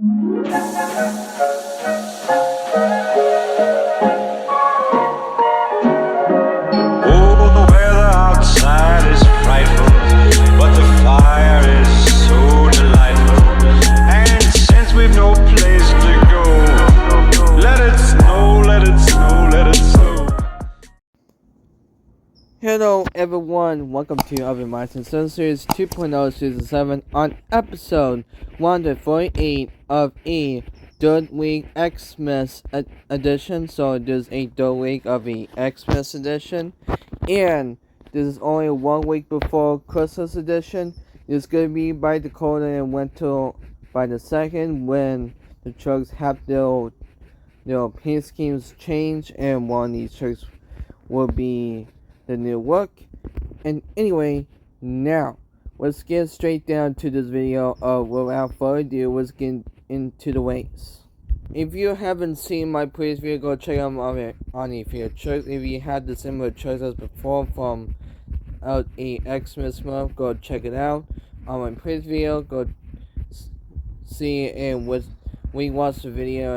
Oh, the weather outside is frightful, but the fire is so delightful. And since we've no place to go, let it snow, let it snow, let it snow. Hello everyone, welcome to Xmas and Sun Series 2.0 Season 7 on episode 148 of a third week Xmas edition. So there's a third week of a Xmas edition, and this is only 1 week before Christmas edition. It's gonna be by the cold and went till by the second when the trucks have their paint schemes change, and one of these trucks will be the new look. And anyway, now let's get straight down to this video. Without further ado, let's get into the weights. If you haven't seen my previous video, go check out on a few trucks. If you had the similar trucks as before from a Xmas month, go check it out. On my previous video, go see it, and we watched the video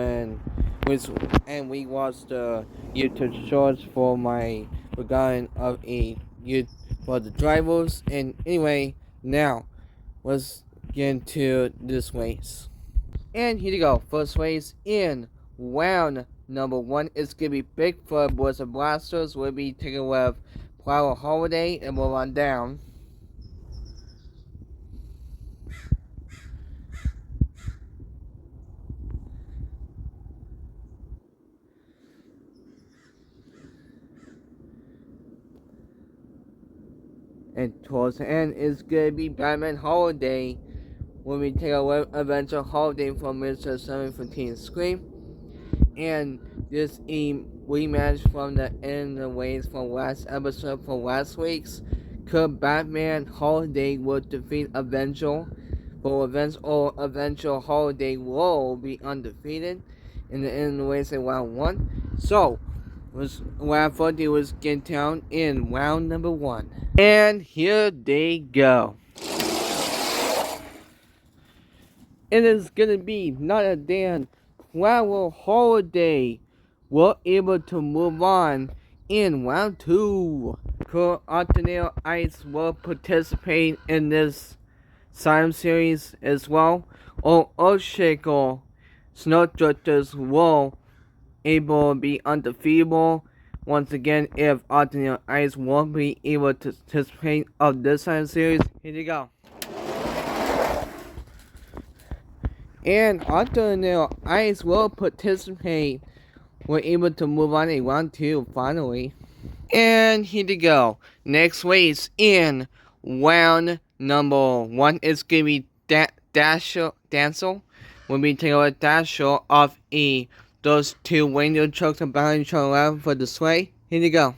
and we watched the YouTube shorts for my regarding of for the drivers. And anyway, now let's get into this race. And here you go. First race in round number 1 is gonna be Bigfoot Boys and Blasters. We'll be taking with Flower Holiday, and we'll run down. And towards the end is gonna be Batman Holiday. When we take a Adventure Holiday from Mr. 715 Scream. And this a rematch from the end of the race from last episode from last week's. Could Batman Holiday will defeat Avenger? For Avenger Holiday will be undefeated in the end of the race in round 1. So without further ado, let's get down in round number 1. And here they go. It is gonna be not a damn Flower Holiday. We're able to move on in round 2. Could Alternate Ice will participate in this Silent series as well, or Earthshaker Snowdrifters will able to be undefeatable once again if Alternate Ice won't be able to participate of this Silent series. Here you go. And Alternate Ice will participate. We're able to move on in round 2 finally. And here you go. Next race in round number 1 is gonna be Dancel. We'll be taking a Dasher off those 2 reindeer trucks and behind each other for the sway. Here you go.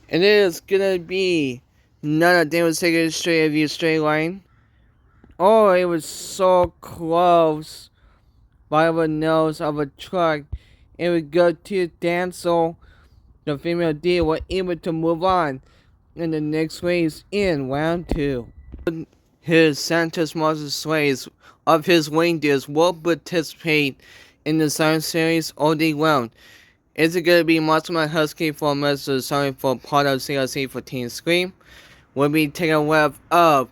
And it is gonna be none of them was taking a straight line. Oh, it was so close by the nose of a truck. It would go to Dancel. The female deer were able to move on in the next race in round 2. His Santa's Moses sways of his reindeers will participate in the Silent series all day round. Is it going to be Monster Husky for Mr. Sorry for part of CLC for Teen Scream? Will be taken away of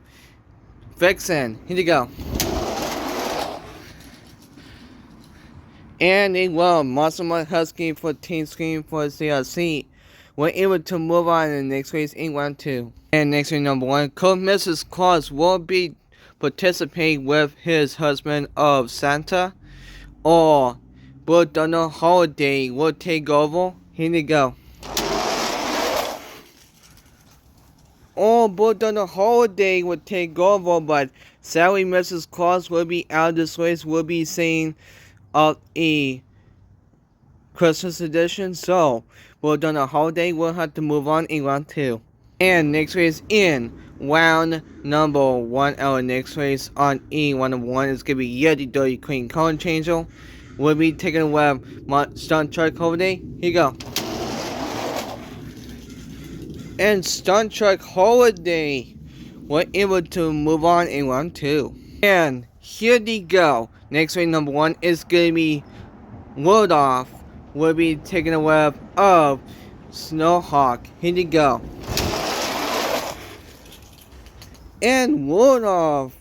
Vixen. Here you go. And they will Monster Husky for Teen Scream for CLC. We're able to move on in the next race in round 2. And next race number 1, Cold Mrs. Claus will be participate with his husband of Santa, or Bulldog Holiday will take over. Here you go. Or Bulldog Holiday will take over, but sadly Mrs. Claus will be out of this race. Will be seeing of a Christmas edition, so Bulldog Holiday will have to move on in round 2. And next race in round number 1, our next race on round number 1 is gonna be Yeti Dirty Queen Color Changer. We'll be taking away my Stunt Truck Holiday. Here you go. And Stunt Truck Holiday were able to move on in round 2. And here they go. Next week, number 1 is going to be Rudolph. Will be taking the web of Snowhawk. Here they go. And Rudolph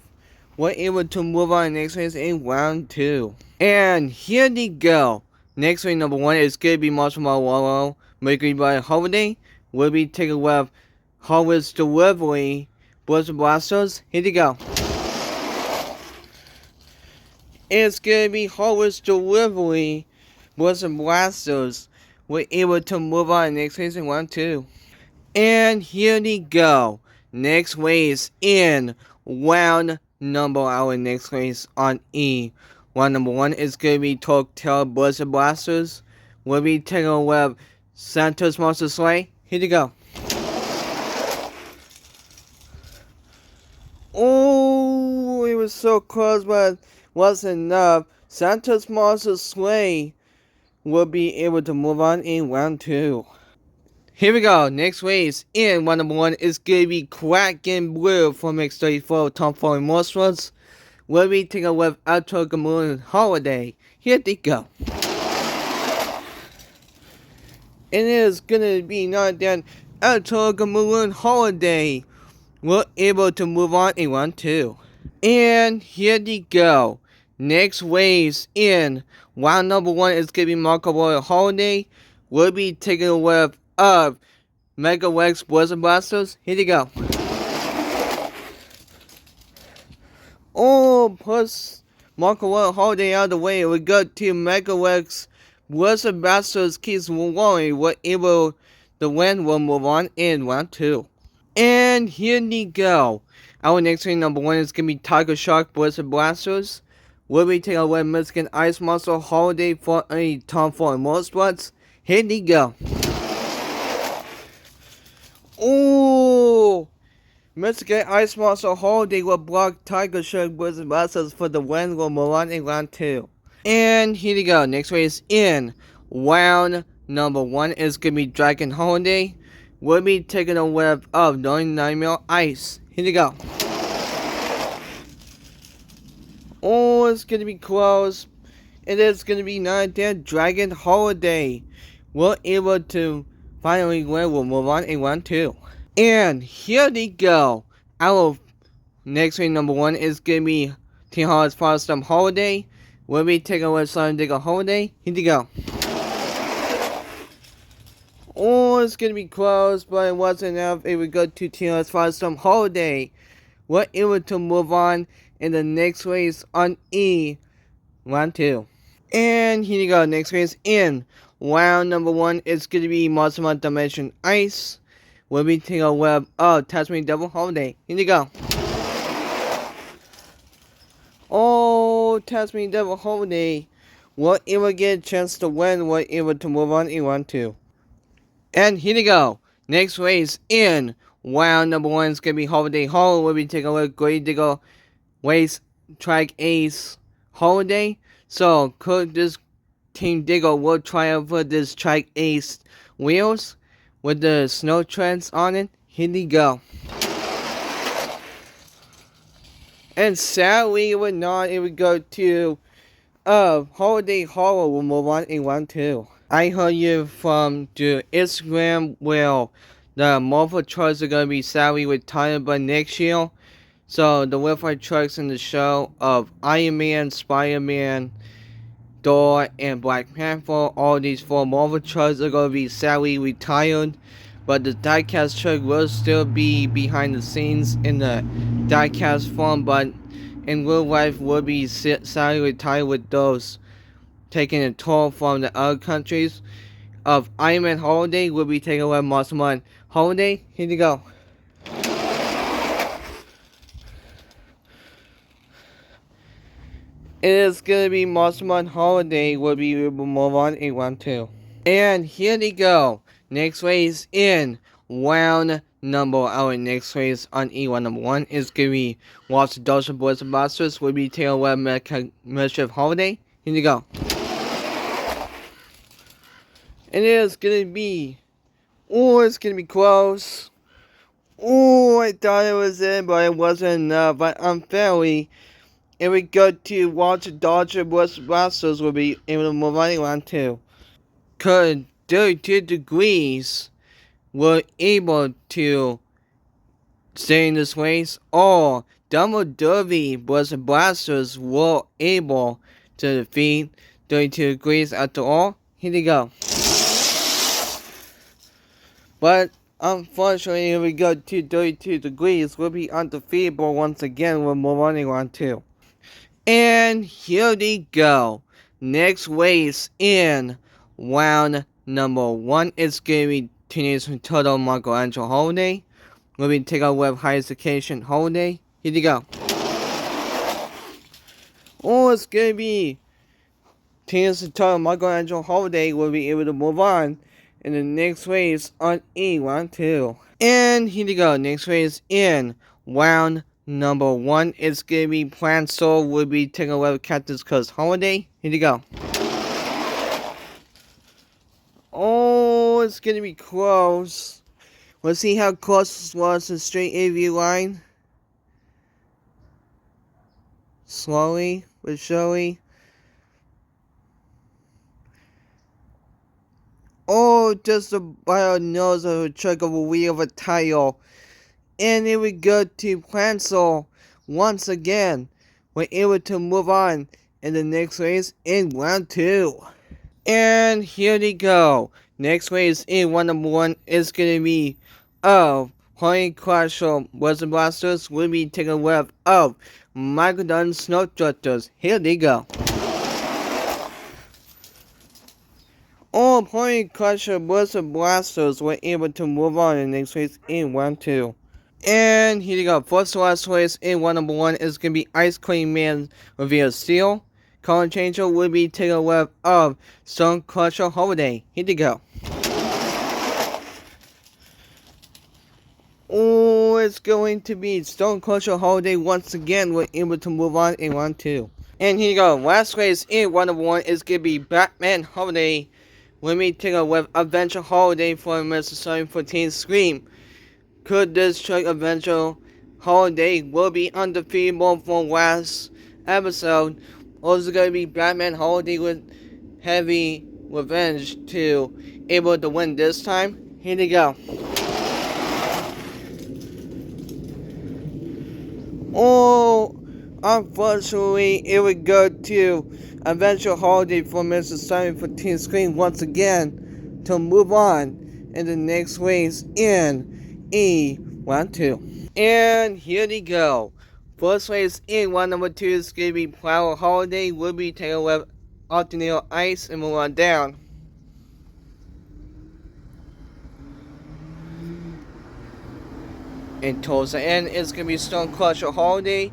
were able to move on next week in round 2. And here they go. Next week, number 1 is going to be Marshmallow Wallow. Mercury by Holiday. Will be taking web Harvest Delivery. Blizzard Blasters. Here they go. It's gonna be Harvest Delivery. Blizzard Blasters were able to move on next race in round 2. And here they go. Next race in round number our next race on E. Round number 1 is gonna be Torque Blizzard Blasters. We'll be taking away Santa's Monster Sleigh. Here they go. Oh, it was so close, but wasn't enough. Santa's Monster Sleigh will be able to move on in round 2. Here we go. Next race in round number 1 is going to be Kraken Blue from X34 Tom Ford Monsters. We'll be taking away Outro Gamoon Holiday. Here they go. It is going to be not that Outro Gamoon Holiday. We're able to move on in round 2. And here they go. Next race in round number 1 is going to be Marco Royal Holiday. We'll be taking a web of Mega Rex Blizzard Blasters. Here they go. Oh, plus Marco Royal Holiday out of the way. We go to Mega Rex Blizzard Blasters keeps rolling. We're able to win. We'll move on in round 2. And here they go. Our next race number 1 is going to be Tiger Shark Blizzard Blasters. We'll be taking away Mexican Ice Monster Holiday for a Tom Ford Motorsports. Here they go. Oh! Mexican Ice Monster Holiday will block Tiger Shark Blizzard Blasters for the win. Will move on in round 2. And here they go. Next race in round number 1 is going to be Dragon Holiday. We'll be taking a web of 99mm ice. Here they go. Oh, it's going to be close. It is going to be not that Dragon Holiday. We're able to finally win. We'll move on in round 2. And here they go. Our next race number 1 is going to be Team Holland's Firestorm Holiday. We'll be taking away Silent Digger Holiday. Here they go. Oh, it's going to be close, but it wasn't enough. It would go to TLS Firestorm Holiday. We're able to move on in the next race on E, round 2. And here you go. Next race in round number 1 is going to be Monster Dimension Ice. We'll be taking a web of Tasmanian Devil Holiday. Here you go. Oh, Tasmanian Devil Holiday. We're able to get a chance to win. We're able to move on in round 2. And here they go. Next race in round number 1 is going to be Holiday Hollow. We'll be taking a look at Great Digger Race Track Ace Holiday. So, could this Team Digger will triumph for this Track Ace wheels with the snow treads on it? Here they go. And sadly, it would not. It would go to Holiday Hollow. Will move on in round 2. I heard you from the Instagram where the Marvel trucks are going to be sadly retired by next year. So the Wi-Fi trucks in the show of Iron Man, Spider-Man, Thor, and Black Panther, all these 4 Marvel trucks are going to be sadly retired. But the diecast truck will still be behind the scenes in the diecast form, but in real life will be sadly retired, with those taking a toll from the other countries. Of Iron Man Holiday will be taking away Monster Man Holiday. Here you go. It is going to be Monster Man Holiday will be able to move on in round 2. And here they go. Next race in round number. Our next race on E1 number 1 is going to be Watch the Dodger Blizzard Masters will be taking away Mischief Holiday. Here you go. It is going to be, oh, it's going to be close. Oh, I thought it was in, but it wasn't enough. But unfairly, And we go to Walter Dodger Blasters will be able to move on in round 2. Could 32 degrees were able to stay in this race, or Double Derby Blasters were able to defeat 32 degrees after all. Here we go. But unfortunately, here we go to 32 degrees. Will be undefeatable once again. We'll move on in round 2. And here we go. Next race in round number 1 is going to be Teenage Total Michelangelo Holiday. We'll be taking out with Highest Occasion Holiday. Here we go. Oh, it's going to be Teenage Total Michelangelo Holiday. Will be able to move on in the next race on round 2. And here we go. Next race in round number 1 is going to be Plan Soul. Will be taking away with Cactus Coast Holiday. Here we go. Oh, it's going to be close. Let's see how close this was to the straight AV line. Slowly, but surely. Oh, just about a nose of a chunk of a wheel of a tire. And here we go to Plancel once again. We're able to move on in the next race in round 2. And here we go. Next race in round number 1 is going to be Honey Crusher Western Blasters will be taking a web of Michael Dunn Snow Thrusters. Here they go. All Pony Crusher Western Blasters were able to move on in the next race in round 2. And here you go. First to last race in round number 1 is going to be Ice Cream Man Reveal Steel. Colin Changer will be taking a web of Stone Crusher Holiday. Here you go. Oh, it's going to be Stone Crusher Holiday once again. We're able to move on in round 2. And here you go. Last race in round number 1 is going to be Batman Holiday. Let me take a web Adventure Holiday for Mr. 714 Scream. Could this truck Adventure Holiday will be undefeatable from last episode? Or is it going to be Batman Holiday with heavy revenge to able to win this time? Here we go. Oh, unfortunately, it would go to Adventure Holiday for Mr. 714 Screen once again to move on in the next race in round 2. And here we go. First race in round number 2 is going to be Flower Holiday. Will be taking with Alternative Ice and move on down. And towards the end, it's going to be Stone Crusher Holiday.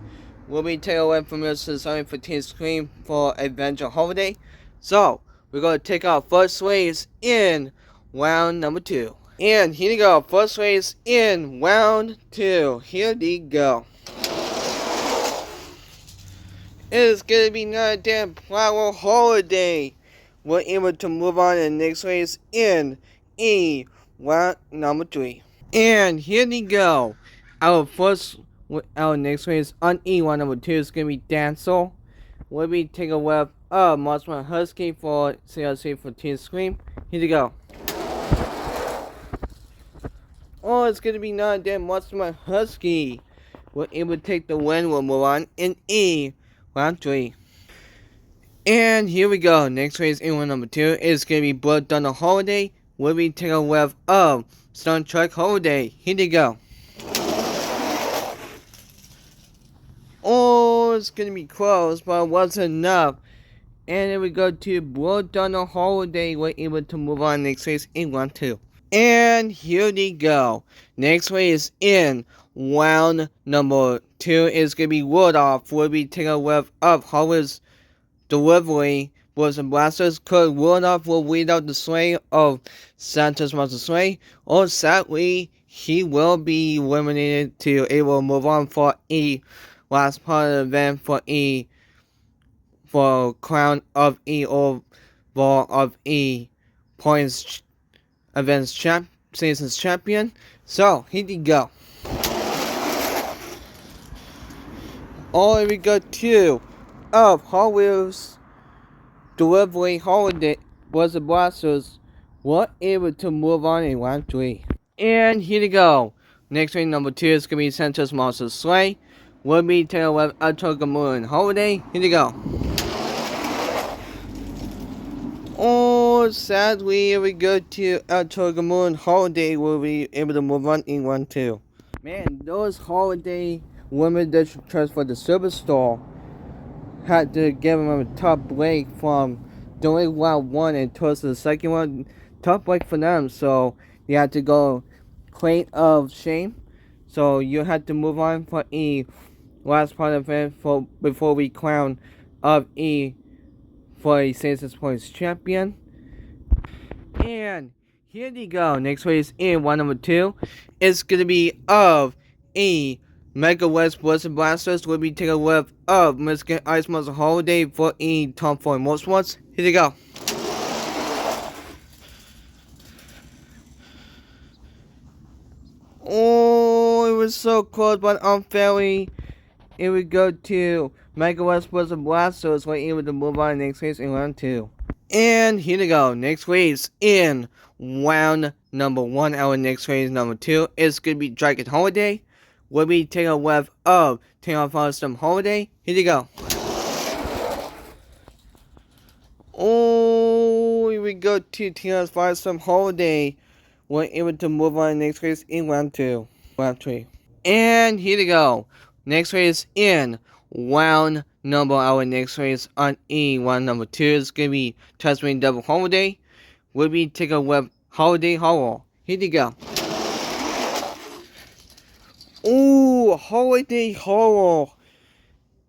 We'll be taking away from Mr. 715 Screen for Adventure Holiday. So, we're going to take our first race in round number 2. And here we go. First race in round 2. Here we go. It's going to be another damn Flower Holiday. We're able to move on to the next race in round number 3. And here we go. Our next race on round number 2 is going to be Dancel. We'll be taking a web of Mossman Husky for CLC for Teen Scream. Here we go. Oh, it's going to be another damn Mossman Husky. We're able to take the win. We'll move on in round 3. And here we go. Next race in round number 2 is going to be Blood Thunder Holiday. We'll be taking a web of Stone Truck Holiday. Here we go. Oh, it's going to be close, but it wasn't enough. And then we go to Blood Thunder Holiday. We're able to move on next race in round 2. And here we go. Next race in round number 2 is going to be Rudolph. We'll be taking a web of Howard's Delivery. Boys and Blasters. Could Rudolph will lead out the sway of Santa's Monster Sway, or sadly, he will be eliminated to able to move on for last part of the event for Crown of or Ball of Points Events Seasons Champion. So, here we go. All we got two of Hot Wheels delivery holiday was the blasters were able to move on in round 3. And here we go. Next week number 2 is gonna be Santa's Monster Sleigh. Will be taken with October Moon Holiday. Here we go. Oh, sadly, we go to October Moon Holiday. Will be able to move on in round 2. Man, those holiday limited edition trucks for the Superstore had to give them a tough break from doing round 1 and towards the second one. Tough break for them, so you had to go clean of shame. So you had to move on for E last part of it before we crown of E for a 66 points champion. And here you go. Next race in one number 2 is gonna be of E Mega West Blizzard Blasters. Will be taking a whiff of Michigan Ice Monster Holiday for E Tom Ford Motorsports. Here you go. Oh, it was so close, but unfairly, here we go to Mega West Blizzard Blasters. We're able to move on next race in round 2. And here we go. Next race in round number 1. Our next race number 2 is going to be Dragon Holiday. We'll be taking a web of Taylor Firestorm Holiday. Here you go. Oh, here we go to Taylor Firestorm Holiday. We're able to move on next race in round 2. Round 3. And here we go. Next race in round number. Our next race on E round number 2 is going to be Tasmanian Double Holiday. We'll be taking a web Holiday Horror. Here you go. Ooh, Holiday Horror.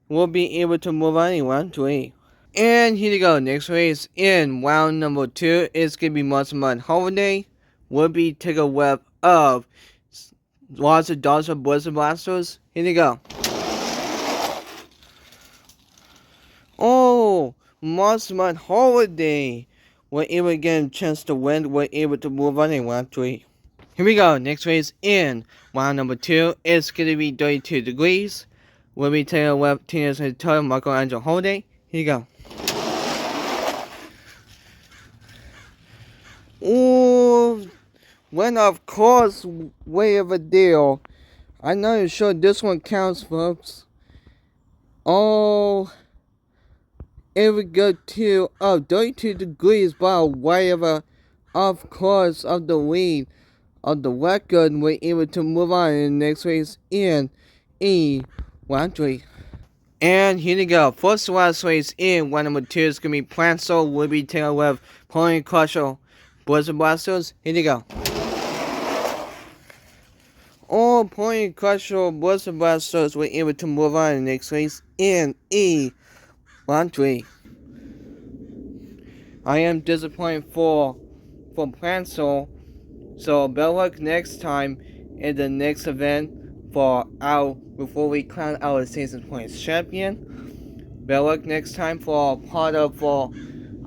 We'll be able to move on in round 3. And here you go. Next race in round number 2 is going to be Monster Mud Holiday. We'll be taking a web of lots of dollars of Blizzard Blasters. Here you go. Oh, Monster Mud Holiday. We're able to get a chance to win. We're able to move on in round 3. Here we go. Next race in round number 2 is going to be 32 degrees. We'll be taking a web Tina's Hotel Michelangelo Holiday. Here you go. Ooh, when of course, way of a deal. I'm not even sure this one counts, folks. Oh, here we go to 32 degrees by way of course, of the lead of the record. We're able to move on in the next race in round 3. And here we go. First to last race in round number 2 is going to be Prancer. We'll be taking with Pony Crusher Blizzard Blasters. Here you go. All Pony Crusher Blizzard Blasters were able to move on in the next race in round 3. I am disappointed for Prancer. So better luck next time in the next event before we crown our season points champion. Better luck next time for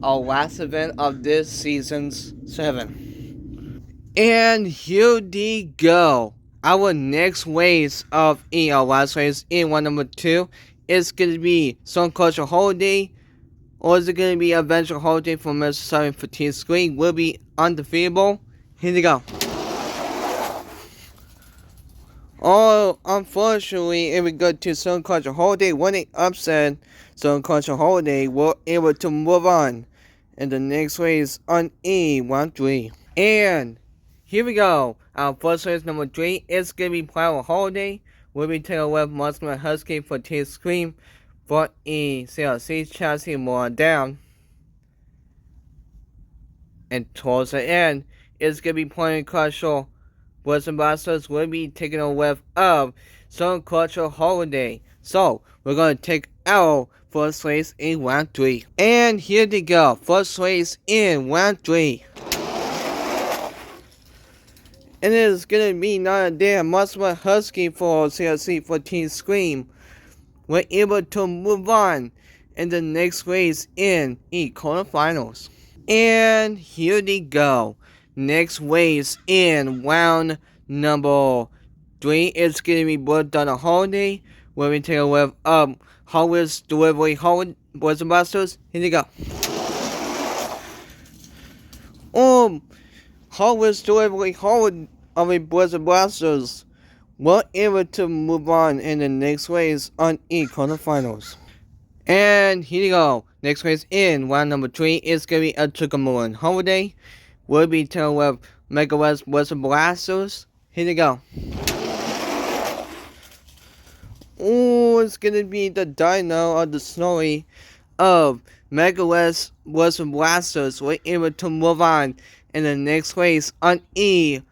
our last event of this season's 7. And here we go. Our next race of our last race in round number 2 is going to be Sun Culture Holiday. Or is it going to be Adventure Holiday from Mr. 715 Screen? Will be undefeatable. Here we go. Oh, unfortunately, if we go to Sun Culture Holiday, winning upset, Sun Culture Holiday were able to move on in the next race on round 3. And here we go. Our first race number 3 is going to be Flower Holiday. We'll be taking with Muscle Husky for Taste Scream for CLC chassis more down. And towards the end, it's going to be Pony Crusher Blizzard Blasters will be taking a whiff of Sun Culture Holiday. So, we're going to take our first race in round 3. And here they go. First race in round 3. And it is going to be not a damn Muscle Husky for CLC 14 Scream. We're able to move on in the next race in quarterfinals. And here they go. Next race in round number 3 is going to be Blood on a Holiday. We'll be taking with Howard's Delivery Howard Boys and Blasters. Here you go. Howard's Delivery Howard of a Boys and Blasters were able to move on in the next race on quarterfinals. And here you go. Next race in round number 3 is going to be a Tuckamore Holiday. We'll be taking with Mega West Boys and Blasters. Here you go. It's gonna be the Dino of the Snowy of Mega West Boys and Blasters. We're able to move on in the next race on in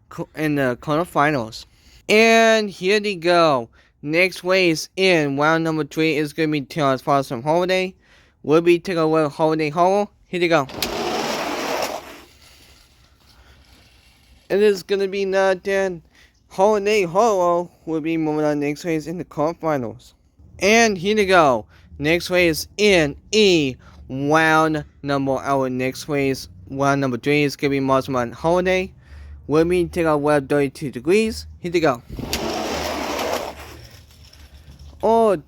the quarterfinals. And here they go. Next race in round number 3 is gonna be Taylor's Foster Holiday. We'll be taking away Holiday Hollow. Here they go. It is gonna be not then. Holiday Hollow will be moving on next race in the quarterfinals. And here we go. Next race in round number our next race. Round number 3 is gonna be Marshmallow Holiday. We'll be taking our web 32 degrees. Here we go.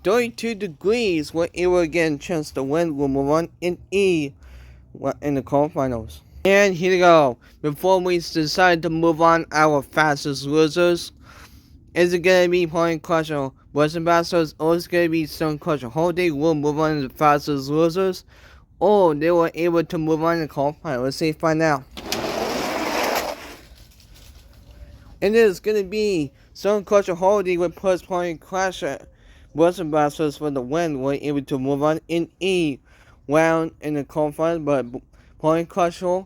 32 degrees. We're able to get a chance to win. We'll move on in the quarterfinals. And here we go. Before we decide to move on, our fastest losers. Is it going to be Point Crusher Boys and Blasters, or is it going to be Stone Crusher Holiday? We'll move on to the fastest losers. Or they were able to move on to the quarterfinals. Let's see, find out. It is going to be Stone Crusher Holiday with plus Point Crusher Boys and Blasters for the win. We're able to move on in round in the quarterfinals, but Point Crusher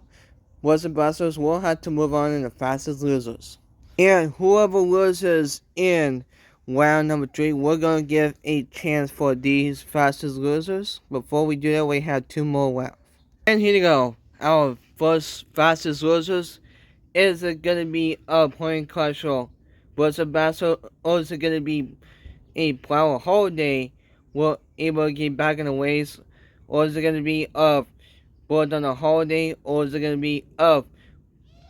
Boys and Blasters will have to move on in the fastest losers. And whoever loses in round number 3, we're going to give a chance for these fastest losers. Before we do that, we have 2 more left. And here we go. Our first fastest losers. Is it going to be a Point Crusher Boys and Blasters, or is it going to be a Flower Holiday? We're able to get back in the race. Or is it going to be a Board on a Holiday, or is it going to be a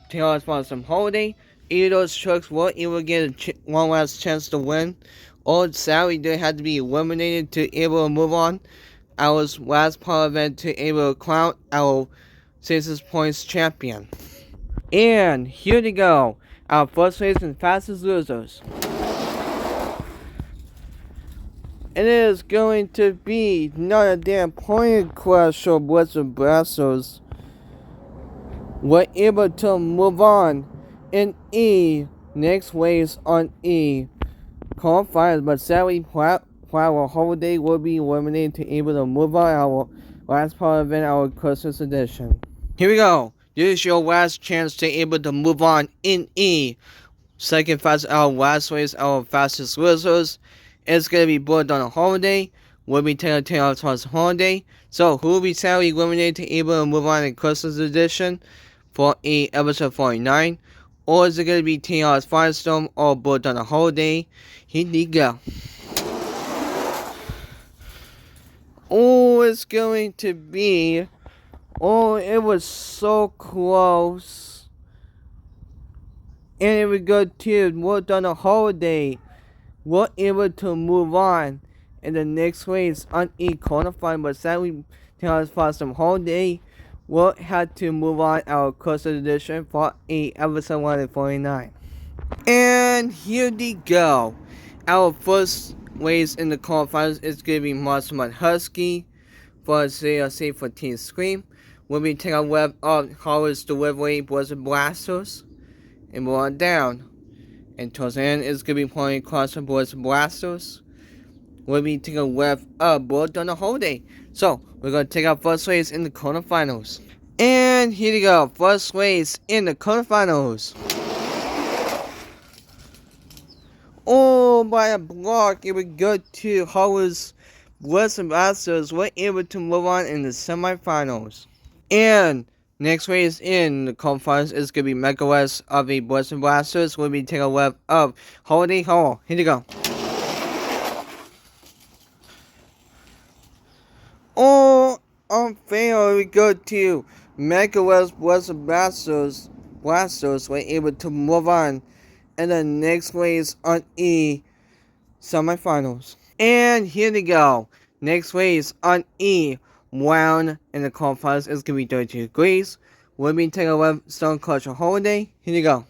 Taylor's Foster Holiday? Either those trucks were able to get one last chance to win, or sadly they had to be eliminated to able to move on. Our last part event to able to crown our 6 points champion. And here we go. Our first race and fastest losers. It is going to be Notre Dame Point Crusher Boys and Blasters. We're able to move on in next race on quarterfinals, but sadly Flower Holiday will be eliminated to able to move on our last part event, our Christmas edition. Here we go. This is your last chance to able to move on in second fast, our last race, our fastest losers. It's going to be Board on a Holiday. We'll be taking out Taylor's Holiday. So, who will be sadly eliminated to able to move on in Christmas edition for episode 49? Or is it going to be Taylor's Firestorm or Board on a Holiday? Here we go. It's going to be. It was so close. And here we go to Board on a Holiday. We're able to move on in the next race on quarterfinal, but sadly, Taylor's Foster Holiday will have to move on our Christmas edition for episode 149. And here we go. Our first race in the quarterfinals is going to be Marshmallow Husky for CLC for Teen Scream. We'll be taking a web of Howard's Delivery Boys and Blasters and we're on down. And towards the end, it's going to be playing Crusher Boys and Blasters. We'll be taking a web of Board on the Holiday. So, we're going to take our first race in the quarterfinals. And here we go. First race in the quarterfinals. By a block, it would go to Howard's Boys and Blasters. We're able to move on in the semifinals. And next race in the quarterfinals is going to be Mega West of the Boys and Blasters. We'll be taking a web of Holiday Hall. Here we go. Unfair, we go to Mega West Boys and Blasters. We're able to move on in the next race on semifinals. And here we go. Next race on E round in the qualifiers is going to be 32 degrees. We'll be taking a left Stone Culture Holiday. Here we go.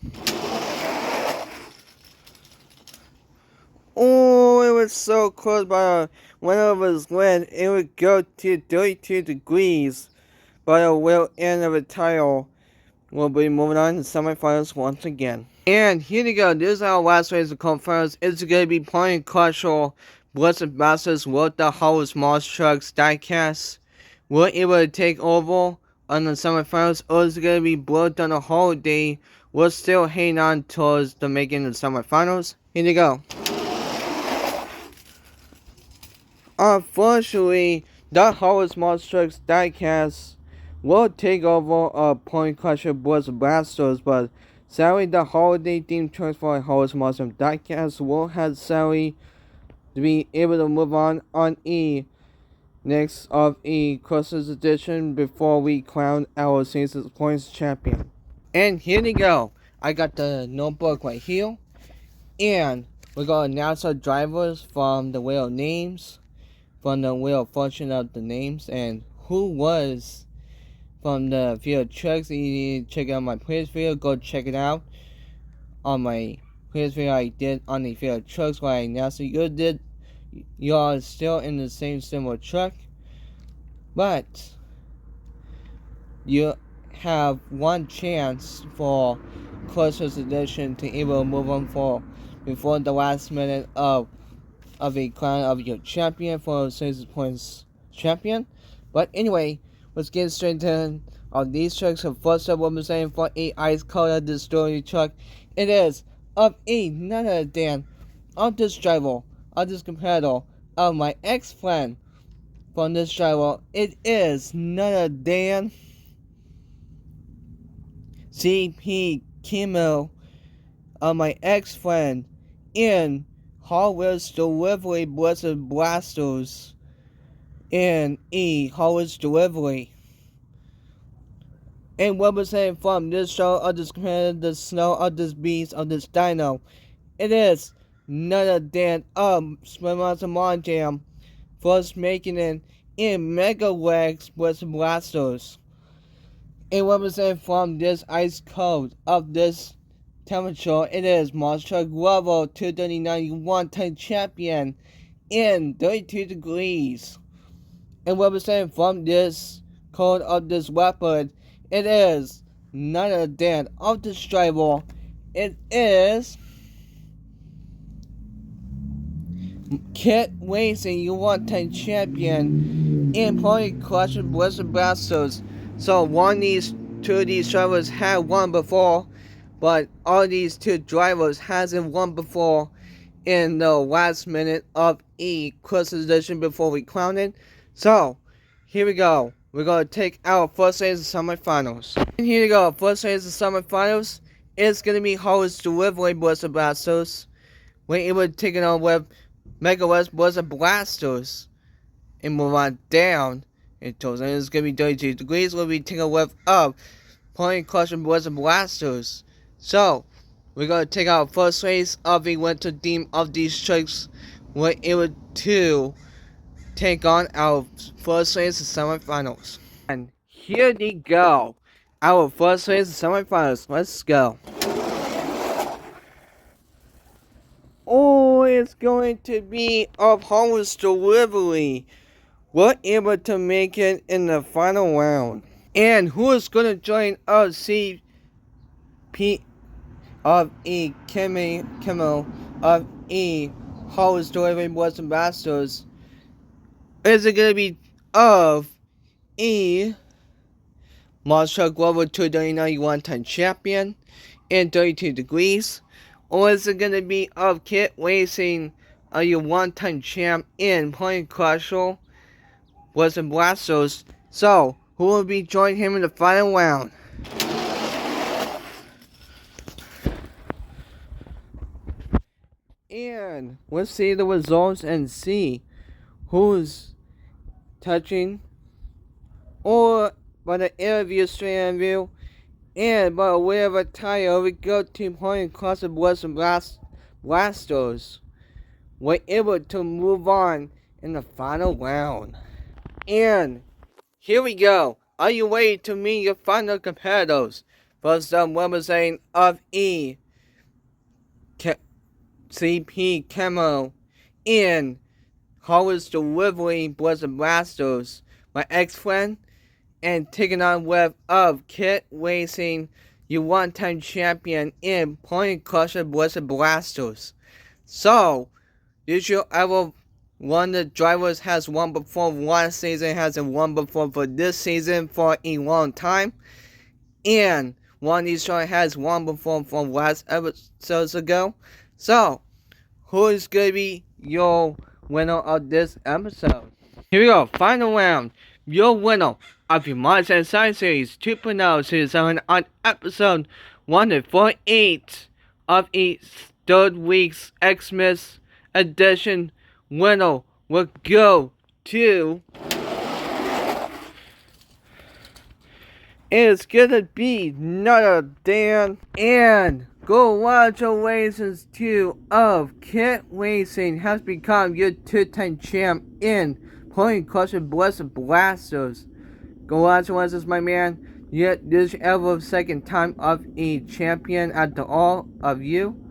Oh, it was so close, but when it was win, it would go to 32 degrees. But the real end of the title will be moving on to semifinals once again. And here we go. This is our last race of conference. It's going to be playing Crucial Blessed Masters with the Hollis Moss Trucks diecast. We're able to take over on the semifinals, or is it going to be blown on the holiday? We're still hanging on towards the making of the semifinals. Here we go. Unfortunately, the Hollis Moss Trucks diecast will take over Point Crusher Blizzard Blasters, but sadly the holiday themed trucks for Hollis Moss diecast will have sadly to be able to move on E next of E Christmas edition before we crown our season's points champion. And here we go. I got the notebook right here, and we're gonna announce our drivers from the wheel of names, from the wheel of fortune of the names, and who was from the field trucks. You need to check out my previous video. Go check it out on my previous video I did on the field trucks where I announced that you are still in the same similar truck, but you have one chance for Christmas edition to able to move on for before the last minute of a crown of your champion for 6 points champion. But anyway, let's get straight to these trucks. So first up, what I'm saying for a ice cold destroy truck, it is of a none other than of this driver, of this competitor, of my ex-friend from this driver. It is none other than CP Kimmel, of my ex-friend in Hallway's Delivery Blizzard Blasters in E Hallway's Delivery. And representing from this show of this commander, the snow of this beast of this dino, it is none other than Spinmaster Monjam, first making it in Mega Legs Blizzard Blasters. And representing from this ice code of this temperature, it is Monster Truck Level 239 time champion in 32 degrees. And representing from this code of this weapon, it is none other than of this driver. It is Kit Racing, you want time champion in Pony Crusher Blizzard Blasters. So two of these drivers had won before, but all these two drivers hasn't won before in the last minute of E Christmas edition before we crown it. So here we go. We're gonna take our first race of semifinals. And here we go. First race of semifinals is gonna be Hollis Delivery Blizzard Blasters. We're able to take it on with Mega West Blizzard Blasters and move on down. It's gonna be 32 degrees. We'll be taking a whiff of Point Caution Blizzard Blasters. So we're gonna take our first race of the winter theme of these trucks. We're able to take on our first race of semifinals. And here we go. Our first race of semifinals. Let's go. Oh, it's going to be of Hollis Delivery. We're able to make it in the final round. And who is going to join us? CP of E Kimmel of E Hollis Delivery Blizzard Blasters. Is it going to be of E Monster Truck Global 239 time champion in 32 degrees? Or is it going to be of Kit Racing, your one-time champ in Point Crusher Blizzard Blasters? So, who will be joining him in the final round? And let's see the results and see who's touching or by the interview straight and by way of a title, we go to Point Crusher Blizzard Blasters. were able to move on in the final round. And here we go. Are you ready to meet your final competitors? First up, representing of CP Camo and Howard's Delivery Blizzard Blasters, my ex-friend, and taking on with of Kit Racing, your one-time champion in Point Crusher Blizzard Blasters. So, did you ever one of the drivers has won before last season, hasn't won before for this season for a long time? And one of these drivers has won before from last episodes ago. So, who is going to be your winner of this episode? Here we go, final round. Your winner of your Monster Science Series 2.0 Season 7 on episode 148 of each third week's Xmas edition winner will go to... It's gonna be none other than... And congratulations to of Kit Racing has become your two-time champ in Point Crusher Blizzard Blasters. Congratulations, my man. Yet this is ever second time of a champion after all of you.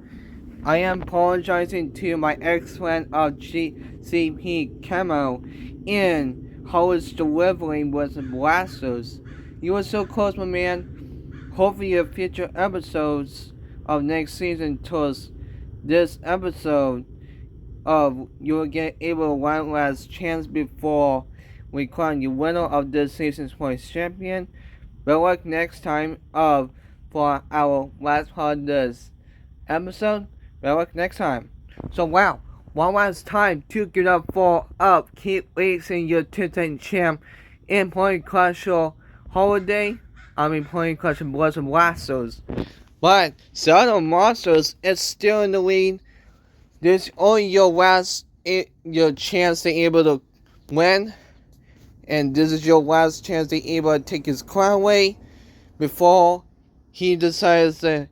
I am apologizing to my ex-friend of GCP Camo in Howard's Delivery Blizzard Blasters. You were so close, my man. Hopefully your future episodes of next season towards this episode of you will get able one last chance before we crown you winner of this season's points champion. Good luck next time for our last part of this episode. Good luck next time. So wow, one last time to get up for keep racing your two-time champ in Point Crusher Holiday. Point Crusher Blizzard Blasters. But Shadow Monsters is still in the lead. This is only your chance to be able to win. And this is your last chance to be able to take his crown away before he decides to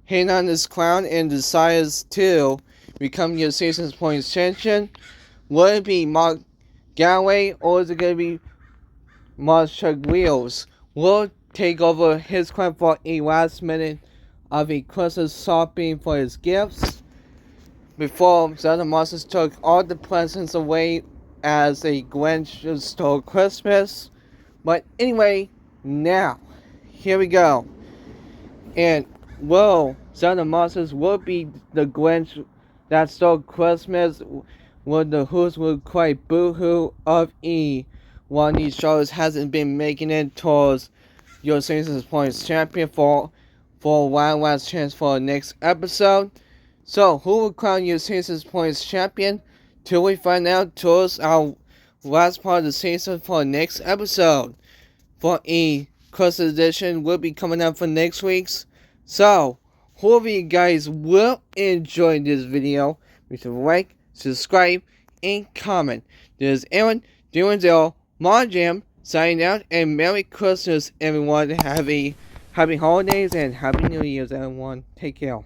hang on his crown and decides to become your season's points champion. Will it be Mark Galloway or is it going to be Mark Chuck Wheels? Will take over his crown for a last minute of a Christmas shopping for his gifts before the other monsters took all the presents away as a Grinch stole Christmas. But anyway, now here we go. And Zelda Monsters will be the Grinch that stole Christmas. Will the Who's will quite boo-hoo of one of these shows hasn't been making it towards your season's points champion for one last chance for the next episode. So who will crown your season's points champion? Till we find out towards our last part of the season for the next episode. For a Christmas edition will be coming out for next week's. So, hope you guys will enjoy this video. Please like, subscribe, and comment. This is Aaron doing the Mon Jam signing out, and Merry Christmas everyone. Have a happy holidays and Happy New Year's everyone. Take care.